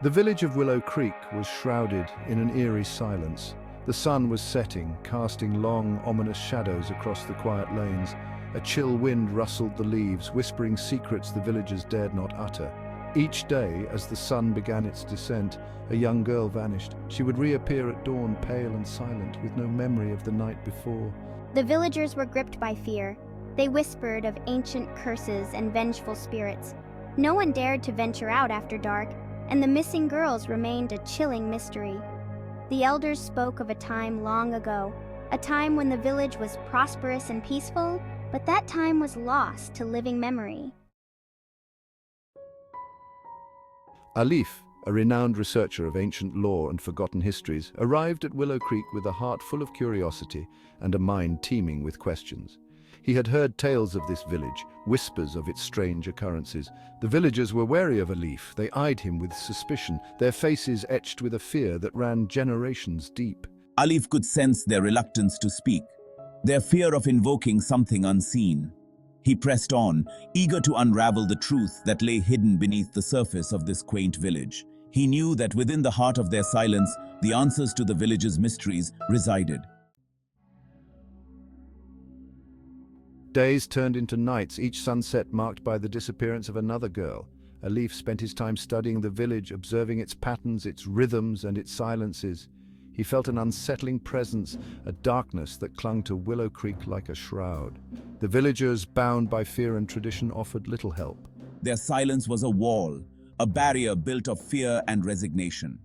The village of Willow Creek was shrouded in an eerie silence. The sun was setting, casting long, ominous shadows across the quiet lanes. A chill wind rustled the leaves, whispering secrets the villagers dared not utter. Each day, as the sun began its descent, a young girl vanished. She would reappear at dawn, pale and silent, with no memory of the night before. The villagers were gripped by fear. They whispered of ancient curses and vengeful spirits. No one dared to venture out after dark, and the missing girls remained a chilling mystery. The elders spoke of a time long ago, a time when the village was prosperous and peaceful, but that time was lost to living memory. Alif, a renowned researcher of ancient lore and forgotten histories, arrived at Willow Creek with a heart full of curiosity and a mind teeming with questions. He had heard tales of this village, whispers of its strange occurrences. The villagers were wary of Alif. They eyed him with suspicion, their faces etched with a fear that ran generations deep. Alif could sense their reluctance to speak, their fear of invoking something unseen. He pressed on, eager to unravel the truth that lay hidden beneath the surface of this quaint village. He knew that within the heart of their silence, the answers to the village's mysteries resided. Days turned into nights, each sunset marked by the disappearance of another girl. Alif spent his time studying the village, observing its patterns, its rhythms, and its silences. He felt an unsettling presence, a darkness that clung to Willow Creek like a shroud. The villagers, bound by fear and tradition, offered little help. Their silence was a wall, a barrier built of fear and resignation.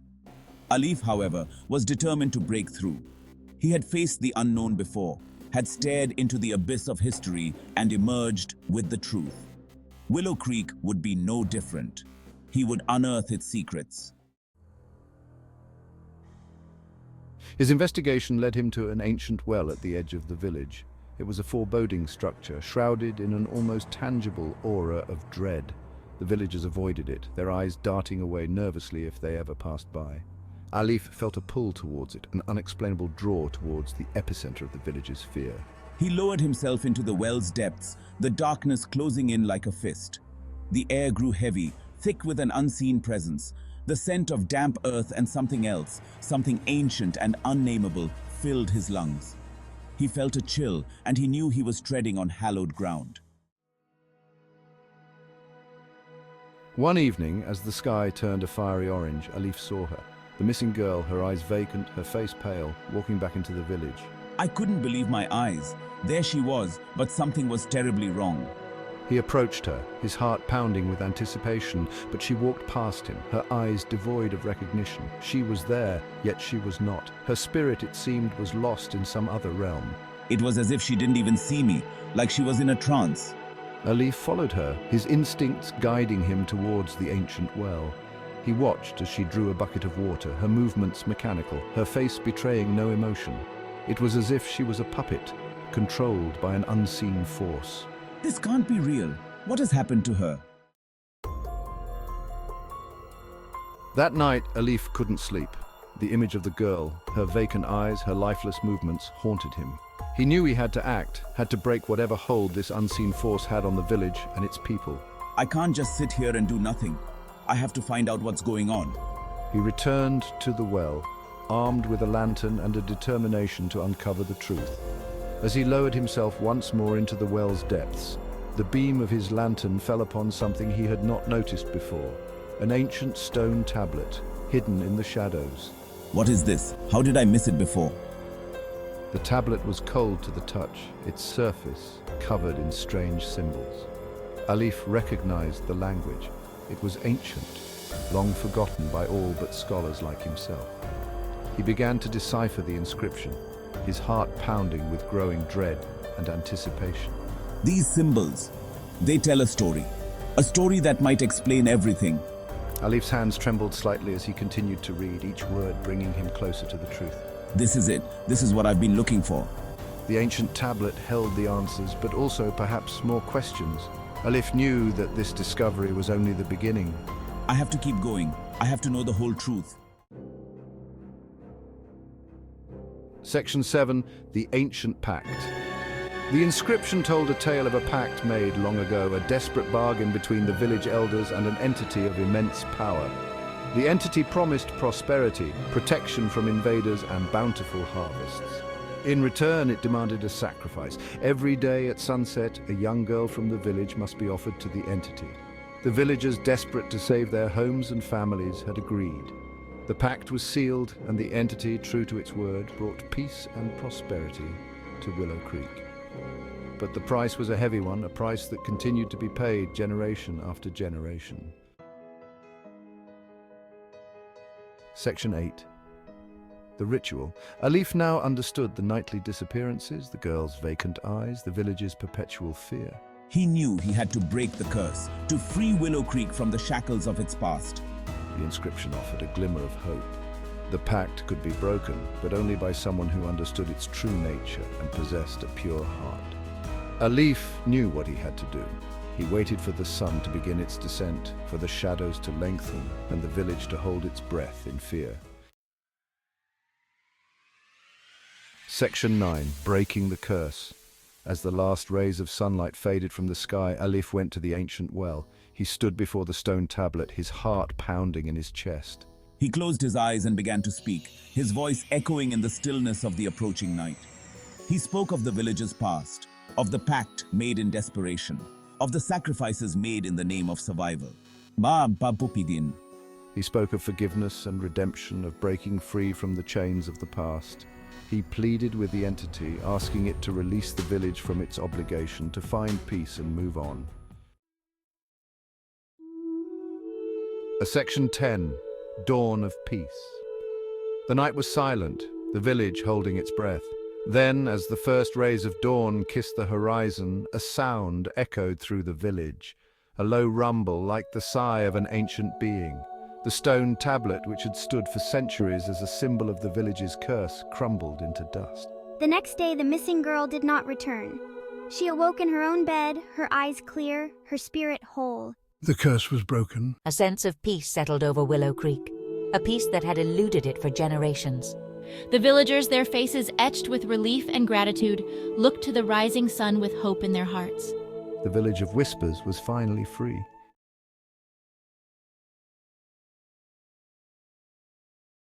Alif, however, was determined to break through. He had faced the unknown before, had stared into the abyss of history and emerged with the truth. Willow Creek would be no different. He would unearth its secrets. His investigation led him to an ancient well at the edge of the village. It was a foreboding structure, shrouded in an almost tangible aura of dread. The villagers avoided it, their eyes darting away nervously if they ever passed by. Alif felt a pull towards it, an unexplainable draw towards the epicenter of the village's fear. He lowered himself into the well's depths, the darkness closing in like a fist. The air grew heavy, thick with an unseen presence. The scent of damp earth and something else, something ancient and unnameable, filled his lungs. He felt a chill, and he knew he was treading on hallowed ground. One evening, as the sky turned a fiery orange, Alif saw her. The missing girl, her eyes vacant, her face pale, walking back into the village. I couldn't believe my eyes. There she was, but something was terribly wrong. He approached her, his heart pounding with anticipation, but she walked past him, her eyes devoid of recognition. She was there, yet she was not. Her spirit, it seemed, was lost in some other realm. It was as if she didn't even see me, like she was in a trance. Alif followed her, his instincts guiding him towards the ancient well. He watched as she drew a bucket of water, her movements mechanical, her face betraying no emotion. It was as if she was a puppet, controlled by an unseen force. This can't be real. What has happened to her? That night, Alif couldn't sleep. The image of the girl, her vacant eyes, her lifeless movements, haunted him. He knew he had to act, had to break whatever hold this unseen force had on the village and its people. I can't just sit here and do nothing. I have to find out what's going on. He returned to the well, armed with a lantern and a determination to uncover the truth. As he lowered himself once more into the well's depths, the beam of his lantern fell upon something he had not noticed before, an ancient stone tablet, hidden in the shadows. What is this? How did I miss it before? The tablet was cold to the touch, its surface covered in strange symbols. Alif recognized the language. It was ancient, long forgotten by all but scholars like himself. He began to decipher the inscription, his heart pounding with growing dread and anticipation. These symbols, they tell a story that might explain everything. Alif's hands trembled slightly as he continued to read, each word bringing him closer to the truth. This is it. This is what I've been looking for. The ancient tablet held the answers, but also perhaps more questions. Alif knew that this discovery was only the beginning. I have to keep going. I have to know the whole truth. Section 7, The Ancient Pact. The inscription told a tale of a pact made long ago, a desperate bargain between the village elders and an entity of immense power. The entity promised prosperity, protection from invaders, and bountiful harvests. In return, it demanded a sacrifice. Every day at sunset, a young girl from the village must be offered to the entity. The villagers, desperate to save their homes and families, had agreed. The pact was sealed, and the entity, true to its word, brought peace and prosperity to Willow Creek. But the price was a heavy one, a price that continued to be paid generation after generation. Section 8. The ritual. Alif now understood the nightly disappearances, the girl's vacant eyes, the village's perpetual fear. He knew he had to break the curse, to free Willow Creek from the shackles of its past. The inscription offered a glimmer of hope. The pact could be broken, but only by someone who understood its true nature and possessed a pure heart. Alif knew what he had to do. He waited for the sun to begin its descent, for the shadows to lengthen, and the village to hold its breath in fear. Section 9. Breaking the Curse. As the last rays of sunlight faded from the sky, Alif went to the ancient well. He stood before the stone tablet, his heart pounding in his chest. He closed his eyes and began to speak, his voice echoing in the stillness of the approaching night. He spoke of the village's past, of the pact made in desperation, of the sacrifices made in the name of survival. He spoke of forgiveness and redemption, of breaking free from the chains of the past. He pleaded with the entity, asking it to release the village from its obligation, to find peace and move on. Section 10. Dawn of Peace. The night was silent, the village holding its breath. Then, as the first rays of dawn kissed the horizon, a sound echoed through the village, a low rumble like the sigh of an ancient being. The stone tablet, which had stood for centuries as a symbol of the village's curse, crumbled into dust. The next day, the missing girl did not return. She awoke in her own bed, her eyes clear, her spirit whole. The curse was broken. A sense of peace settled over Willow Creek, a peace that had eluded it for generations. The villagers, their faces etched with relief and gratitude, looked to the rising sun with hope in their hearts. The village of Whispers was finally free.